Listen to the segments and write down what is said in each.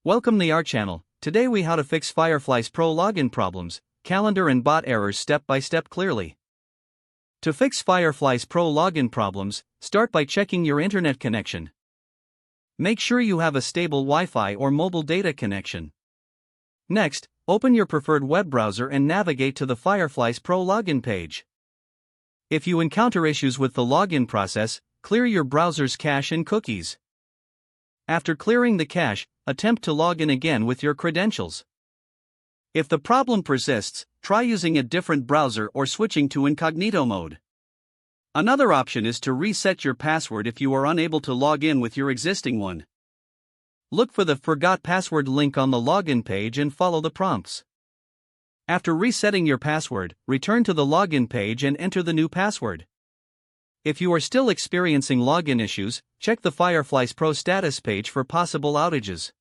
Welcome to our channel. Today we how to fix Fireflies Pro login problems, calendar and bot errors step by step clearly. To fix Fireflies Pro login problems, start by checking your internet connection. Make sure you have a stable Wi-Fi or mobile data connection. Next, open your preferred web browser and navigate to the Fireflies Pro login page. If you encounter issues with the login process, clear your browser's cache and cookies. After clearing the cache, attempt to log in again with your credentials. If the problem persists, try using a different browser or switching to incognito mode. Another option is to reset your password if you are unable to log in with your existing one. Look for the Forgot Password link on the login page and follow the prompts. After resetting your password, return to the login page and enter the new password. If you are still experiencing login issues, check the Fireflies Pro status page for possible outages.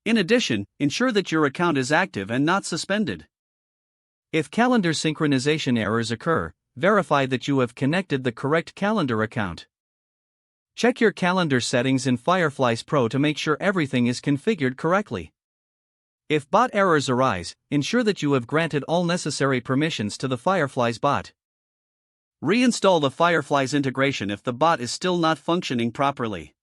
In addition, ensure that your account is active and not suspended. If calendar synchronization errors occur, verify that you have connected the correct calendar account. Check your calendar settings in Fireflies Pro to make sure everything is configured correctly. If bot errors arise, ensure that you have granted all necessary permissions to the Fireflies bot. Reinstall the Fireflies integration if the bot is still not functioning properly.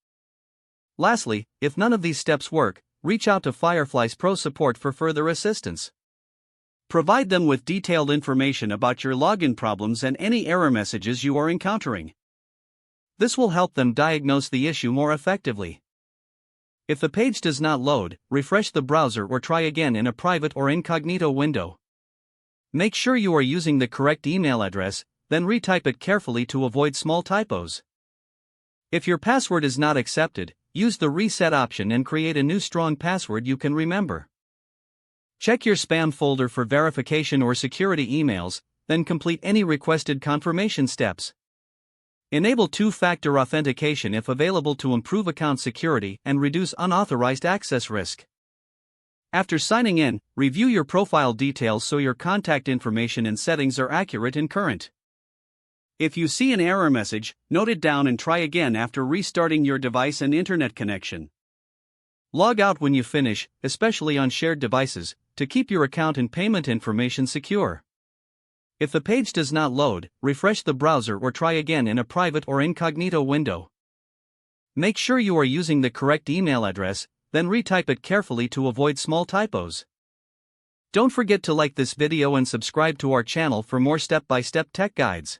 Lastly, if none of these steps work, reach out to Fireflies Pro support for further assistance. Provide them with detailed information about your login problems and any error messages you are encountering. This will help them diagnose the issue more effectively. If the page does not load, refresh the browser or try again in a private or incognito window. Make sure you are using the correct email address, then retype it carefully to avoid small typos. If your password is not accepted, use the reset option and create a new strong password you can remember. Check your spam folder for verification or security emails, then complete any requested confirmation steps. Enable two-factor authentication if available to improve account security and reduce unauthorized access risk. After signing in, review your profile details so your contact information and settings are accurate and current. If you see an error message, note it down and try again after restarting your device and internet connection. Log out when you finish, especially on shared devices, to keep your account and payment information secure. If the page does not load, refresh the browser or try again in a private or incognito window. Make sure you are using the correct email address, then retype it carefully to avoid small typos. Don't forget to like this video and subscribe to our channel for more step-by-step tech guides.